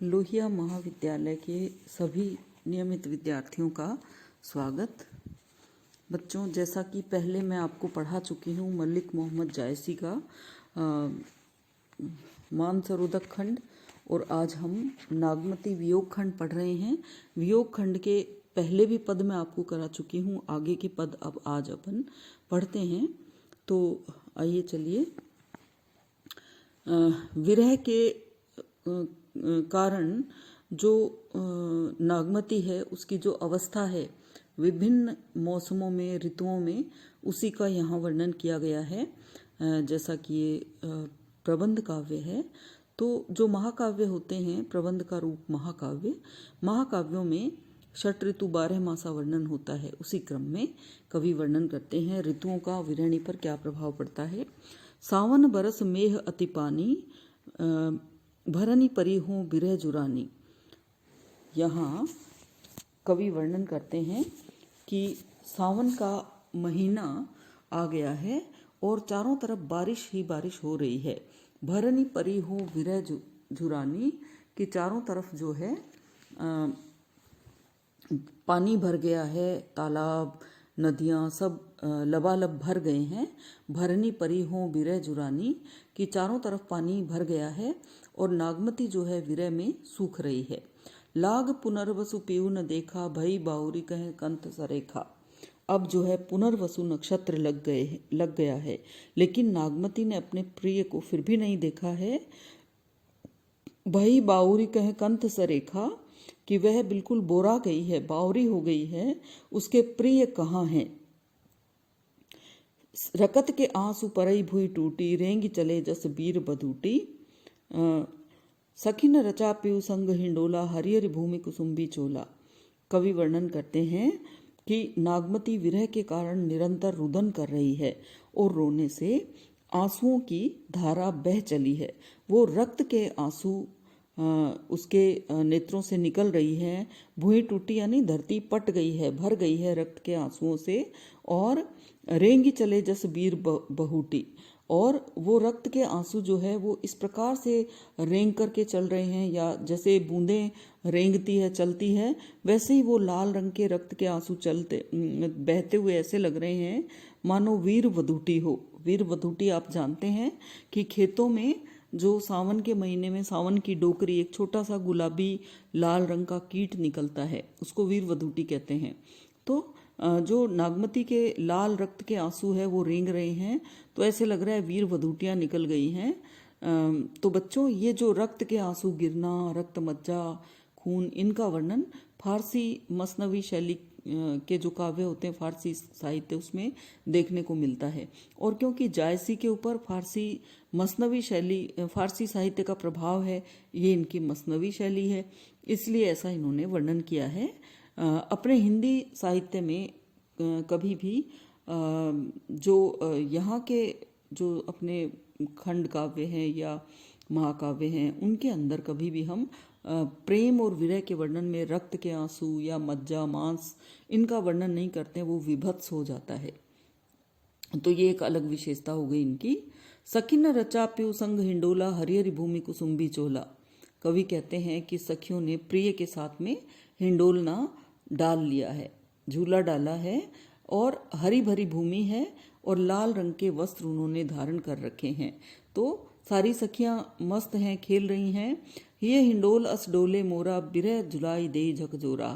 लोहिया महाविद्यालय के सभी नियमित विद्यार्थियों का स्वागत। बच्चों, जैसा कि पहले मैं आपको पढ़ा चुकी हूँ मलिक मोहम्मद जायसी का मानसरोदक खंड, और आज हम नागमती वियोग खंड पढ़ रहे हैं। वियोग खंड के पहले भी पद मैं आपको करा चुकी हूँ, आगे के पद अब आज अपन पढ़ते हैं। तो आइए चलिए। विरह के कारण जो नागमती है उसकी जो अवस्था है विभिन्न मौसमों में, ऋतुओं में, उसी का यहाँ वर्णन किया गया है। जैसा कि ये प्रबंध काव्य है, तो जो महाकाव्य होते हैं, प्रबंध का रूप महाकाव्य, महाकाव्यों में षट ऋतु 12 मासा वर्णन होता है। उसी क्रम में कवि वर्णन करते हैं ऋतुओं का विरहणी पर क्या प्रभाव पड़ता है। सावन बरस मेह अति पानी, भरनी परी हूँ बिरह जुरानी। यहाँ कवि वर्णन करते हैं कि सावन का महीना आ गया है और चारों तरफ बारिश ही बारिश हो रही है। भरनी परी हूँ बिरह जुरानी कि चारों तरफ जो है पानी भर गया है, तालाब, नदियाँ सब लबालब भर गए हैं। भरनी परी हो विरह जुरानी कि चारों तरफ पानी भर गया है और नागमती जो है विरह में सूख रही है। लाग पुनर्वसु पीऊ न देखा, भई बाउरी कहे कंत सरेखा। अब जो है पुनर्वसु नक्षत्र लग गया है, लेकिन नागमती ने अपने प्रिय को फिर भी नहीं देखा है। भई बाउरी कहे कंत सरेखा कि वह बिल्कुल बोरा गई है, बावरी हो गई है, उसके प्रिय कहाँ हैं। रकत के आंसू परई भुई टूटी, रेंगी चले जस बीर बधूटी। सखी न रचा पीऊ संग हिंडोला, हरियर भूमि कुसुम्बी चोला। कवि वर्णन करते हैं कि नागमती विरह के कारण निरंतर रुदन कर रही है और रोने से आंसुओं की धारा बह चली है। वो रक्त के आंसू उसके नेत्रों से निकल रही है। भुई टूटी यानी धरती पट गई है, भर गई है रक्त के आंसुओं से। और रेंगी चले जस बीर बहूटी, और वो रक्त के आंसू जो है वो इस प्रकार से रेंग करके चल रहे हैं, या जैसे बूंदें रेंगती है, चलती है, वैसे ही वो लाल रंग के रक्त के आंसू चलते बहते हुए ऐसे लग रहे हैं मानो वीर वधूटी हो। वीर वधूटी आप जानते हैं कि खेतों में जो सावन के महीने में सावन की डोकरी, एक छोटा सा गुलाबी लाल रंग का कीट निकलता है, उसको वीर वधूटी कहते हैं। तो जो नागमती के लाल रक्त के आंसू है वो रेंग रहे हैं, तो ऐसे लग रहा है वीर वधूटियाँ निकल गई हैं। तो बच्चों, ये जो रक्त के आंसू गिरना, रक्त मज्जा, खून, इनका वर्णन फारसी मसनवी शैली के जो काव्य होते हैं, फारसी साहित्य, उसमें देखने को मिलता है। और क्योंकि जायसी के ऊपर फारसी मसनवी शैली, फारसी साहित्य का प्रभाव है, ये इनकी मसनवी शैली है, इसलिए ऐसा इन्होंने वर्णन किया है। अपने हिंदी साहित्य में कभी भी जो यहाँ के जो अपने खंड काव्य हैं या महाकाव्य हैं, उनके अंदर कभी भी हम प्रेम और विरह के वर्णन में रक्त के आंसू या मज्जा, मांस, इनका वर्णन नहीं करते हैं, वो विभत्स हो जाता है। तो ये एक अलग विशेषता हो गई इनकी। सखी न रचा प्यू संग हिंडोला, हरिहरी भूमि कुसुम्बी चोला। कवि कहते हैं कि सखियों ने प्रिय के साथ में हिंडोलना डाल लिया है, झूला डाला है, और हरी भरी भूमि है और लाल रंग के वस्त्र उन्होंने धारण कर रखे हैं। तो सारी सखियां मस्त हैं, खेल रही हैं। ये हिंडोल अस डोले मोरा, बिरह जुलाई दे झकझोरा।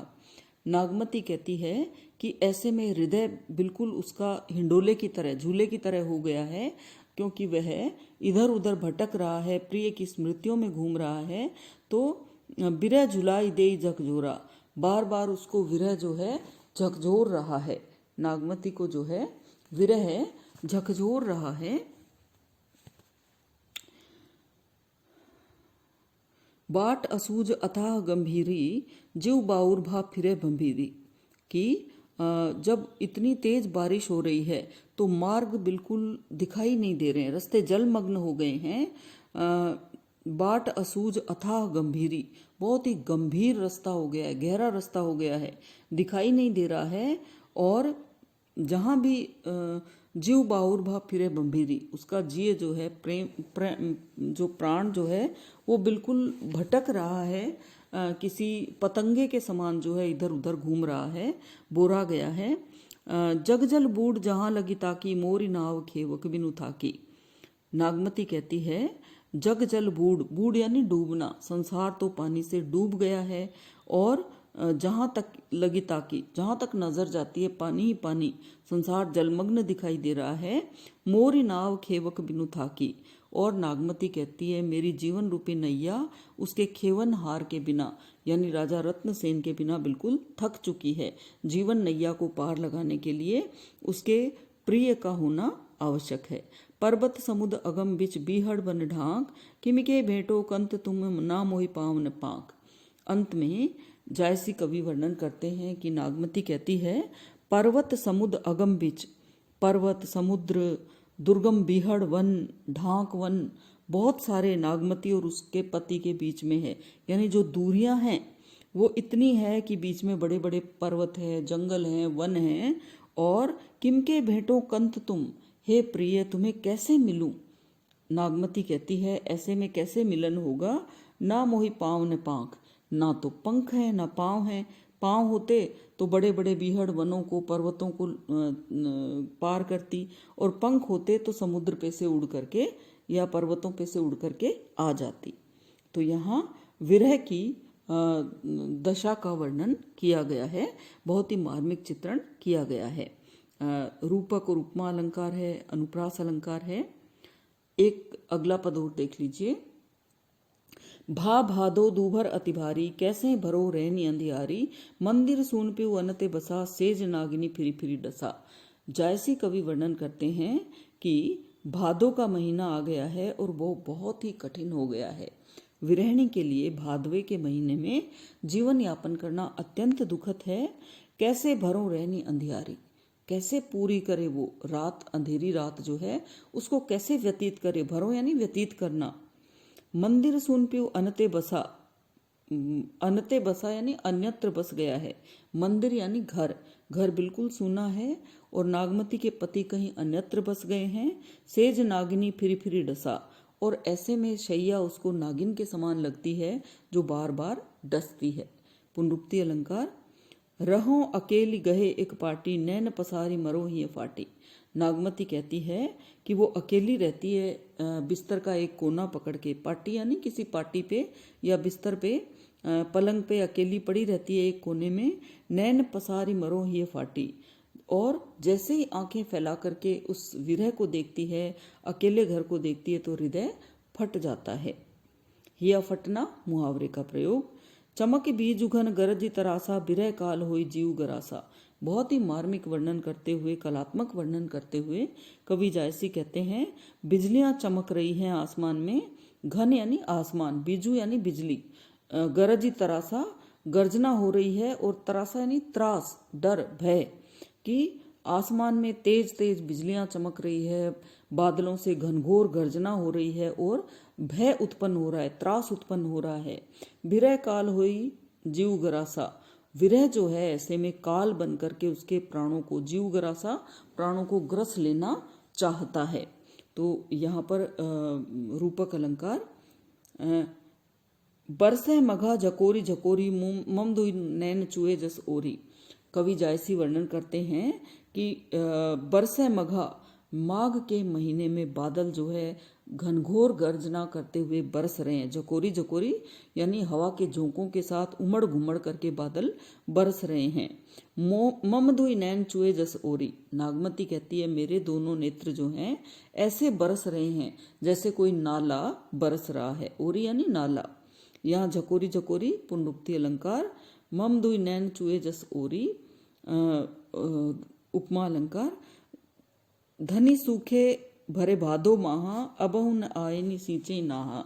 नागमती कहती है कि ऐसे में हृदय बिल्कुल उसका हिंडोले की तरह, झूले की तरह हो गया है, क्योंकि वह इधर उधर भटक रहा है, प्रिय की स्मृतियों में घूम रहा है। तो बिरह जुलाई दे झकझोरा, बार बार उसको विरह जो है झकझोर रहा है, नागमती को जो है विरह झकझोर रहा है। बाट असूज अथाह गंभीरी, जीव बाउर भा फिरे भंभीरी। कि जब इतनी तेज बारिश हो रही है तो मार्ग बिल्कुल दिखाई नहीं दे रहे हैं, रास्ते जलमग्न हो गए हैं। बाट असूज अथाह गंभीरी, बहुत ही गंभीर रास्ता हो गया है, गहरा रास्ता हो गया है, दिखाई नहीं दे रहा है। और जहाँ भी जीव बाहुर भा फिरे बंभीरी, उसका जीव जो है जो प्राण जो है वो बिल्कुल भटक रहा है, किसी पतंगे के समान जो है इधर उधर घूम रहा है, बोरा गया है। जग जल बूढ़ जहाँ लगी ताकि मोरी नाव खेवक बिनु थाकी। नागमती कहती है जग जल बूढ़, बूढ़ यानी डूबना, संसार तो पानी से डूब गया है और जहाँ तक लगी ताकि, जहाँ तक नजर जाती है पानी ही पानी, संसार जलमग्न दिखाई दे रहा है। मोरी नाव खेवक बिनु थाकी, और नागमती कहती है मेरी जीवन रूपी नैया उसके खेवन हार के बिना यानी राजा रत्नसेन के बिना बिल्कुल थक चुकी है। जीवन नैया को पार लगाने के लिए उसके प्रिय का होना आवश्यक है। पर्वत समुद्र अगम बिच बीहड़ बन ढांक, किमिके भेंटो कंत तुम ना मोहि पावन पाक। अंत में जायसी कवि वर्णन करते हैं कि नागमती कहती है पर्वत समुद्र अगम बिच, पर्वत समुद्र दुर्गम बीहड़ वन ढांक वन, बहुत सारे नागमती और उसके पति के बीच में है, यानी जो दूरियां हैं वो इतनी है कि बीच में बड़े बड़े पर्वत है, जंगल है, वन है। और किमके भेंटो कंत तुम, हे प्रिय तुम्हें कैसे मिलूं। नागमती कहती है ऐसे में कैसे मिलन होगा। ना मोहि पाँव न पांख, ना तो पंख है ना पाँव है। पाँव होते तो बड़े बड़े बीहड़ वनों को, पर्वतों को पार करती, और पंख होते तो समुद्र पे से उड़ करके या पर्वतों पे से उड़ करके आ जाती। तो यहाँ विरह की दशा का वर्णन किया गया है, बहुत ही मार्मिक चित्रण किया गया है। रूपक और उपमा अलंकार है, अनुप्रास अलंकार है। एक अगला पद और देख लीजिए। भा भादो दूभर अति भारी, कैसे भरो रहनी अंधियारी, मंदिर सुन पिउ अनते बसा, सेज नागिनी फिरी फिरी डसा। जायसी कवि वर्णन करते हैं कि भादो का महीना आ गया है और वो बहुत ही कठिन हो गया है। विरहणी के लिए भादवे के महीने में जीवन यापन करना अत्यंत दुखद है। कैसे भरो रहनी अंधियारी, कैसे पूरी करे वो रात, अंधेरी रात जो है उसको कैसे व्यतीत करे। भरो यानी व्यतीत करना। मंदिर सुन पिउ अनते बसा, अनते बसा यानी अन्यत्र बस गया है। मंदिर यानी घर, घर बिल्कुल सूना है और नागमती के पति कहीं अन्यत्र बस गए हैं। सेज नागिनी फिरी फिरी डसा, और ऐसे में शैया उसको नागिन के समान लगती है जो बार बार डसती है। पुनरुक्ति अलंकार। रहो अकेली गहे एक पाटी, नैन पसारी मरो ही फाटी। नागमती कहती है कि वो अकेली रहती है बिस्तर का एक कोना पकड़ के, पाटी यानी किसी पाटी पे या बिस्तर पे, पलंग पे अकेली पड़ी रहती है एक कोने में। नैन पसारी मरो ही फाटी, और जैसे ही आंखें फैला करके उस विरह को देखती है, अकेले घर को देखती है, तो हृदय फट जाता है। हिया फटना मुहावरे का प्रयोग। चमक बीज उघन गरज तरासा, बिरह काल होई जीव गरासा। बहुत ही मार्मिक वर्णन करते हुए, कलात्मक वर्णन करते हुए कवि जायसी कहते हैं बिजलियां चमक रही हैं आसमान में। घन यानी आसमान, बीजू यानी बिजली, गरजी तरासा गर्जना हो रही है, और तरासा यानी त्रास, डर, भय, कि आसमान में तेज तेज बिजलियां चमक रही है, बादलों से घनघोर गर्जना हो रही है और भय उत्पन्न हो रहा है, त्रास उत्पन्न हो रहा है। विरह काल हुई जीव गरासा, विरह जो है ऐसे में काल बन करके उसके प्राणों को, जीव गरासा प्राणों को ग्रस लेना चाहता है। तो यहाँ पर रूपक अलंकार। बरसे मघा झकोरी झकोरी, मम दुई नैन चुए जस ओरी। कवि जायसी वर्णन करते हैं कि बरसे मघा, माघ के महीने में बादल जो है घनघोर गर्जना करते हुए बरस रहे हैं। झकोरी झकोरी यानी हवा के झोंकों के साथ उमड़ घुमड़ करके बादल बरस रहे हैं। मम दुई नैन चुए जस ओरी। नागमती कहती है मेरे दोनों नेत्र जो हैं ऐसे बरस रहे हैं जैसे कोई नाला बरस रहा है। ओरी यानी नाला। यहाँ झकोरी झकोरी पुनरुक्ति अलंकार। मम दुई नैन चुए जस ओरी उपमा अलंकार। धनी सूखे भरे भादो माहा, अबहु न आयनी सींचे नाहा।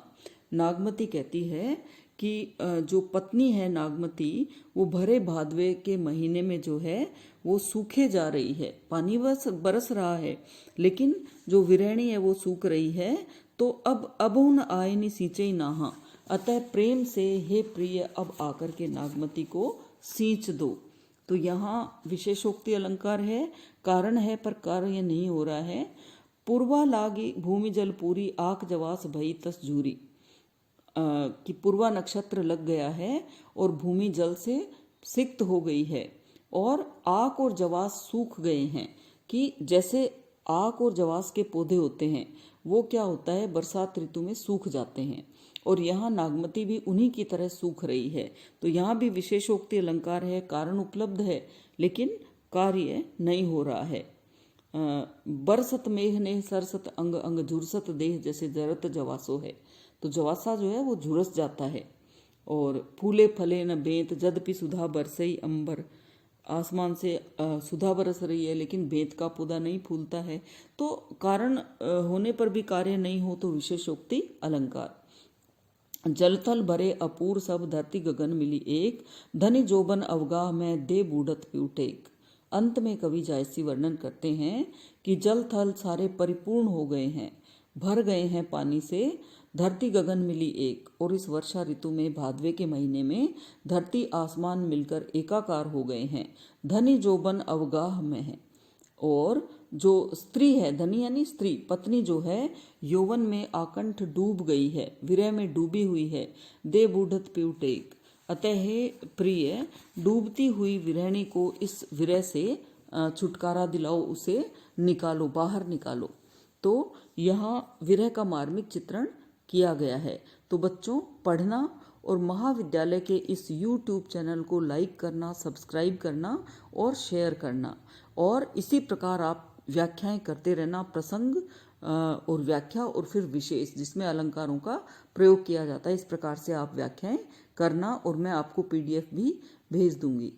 नागमती कहती है कि जो पत्नी है नागमती, वो भरे भादवे के महीने में जो है वो सूखे जा रही है। पानी बरस रहा है लेकिन जो विरहणी है वो सूख रही है। तो अब अबहु न आयनी सींचे नाहा, अतः प्रेम से हे प्रिय अब आकर के नागमती को सींच दो। तो यहाँ विशेषोक्ति अलंकार है, कारण है पर कार्य नहीं हो रहा है। पूर्वा लागी भूमि जल पूरी आक जवास भई तस जूरी, कि पूर्वा नक्षत्र लग गया है और भूमि जल से सिक्त हो गई है और आक और जवास सूख गए हैं। कि जैसे आक और जवास के पौधे होते हैं वो क्या होता है, बरसात ऋतु में सूख जाते हैं, और यहाँ नागमती भी उन्हीं की तरह सूख रही है। तो यहाँ भी विशेषोक्ति अलंकार है, कारण उपलब्ध है लेकिन कार्य नहीं हो रहा है। बरसत मेघ ने सरसत अंग अंग झुरसत देह, जैसे जरत जवासो है, तो जवासा जो है वो झुरस जाता है। और फूले फले न बेंत जदपि सुधा बरसई अंबर, आसमान से सुधा बरस रही है लेकिन बेंत का पौधा नहीं फूलता है। तो कारण होने पर भी कार्य नहीं हो तो विशेषोक्ति अलंकार। जल थल भरे अपूर सब धरती गगन मिली एक, धनी जोबन अवगाह में दे बूढ़त प्यूटेक। अंत में कवि जायसी वर्णन करते हैं कि जल थल सारे परिपूर्ण हो गए हैं, भर गए हैं पानी से, धरती गगन मिली एक। और इस वर्षा ऋतु में भादवे के महीने में धरती आसमान मिलकर एकाकार हो गए हैं। धनी जोबन अवगाह में है, और जो स्त्री है, धनी यानी स्त्री, पत्नी जो है यौवन में आकंठ डूब गई है, विरह में डूबी हुई है। दे बूढ़त प्यूटेक, अतः हे प्रिय डूबती हुई विरहणी को इस विरह से छुटकारा दिलाओ, उसे निकालो, बाहर निकालो। तो यहाँ विरह का मार्मिक चित्रण किया गया है। तो बच्चों, पढ़ना और महाविद्यालय के इस YouTube चैनल को लाइक करना, सब्सक्राइब करना और शेयर करना, और इसी प्रकार आप व्याख्याएं करते रहना, प्रसंग और व्याख्या और फिर विशेष जिसमें अलंकारों का प्रयोग किया जाता है। इस प्रकार से आप व्याख्याएं करना और मैं आपको PDF भी भेज दूंगी।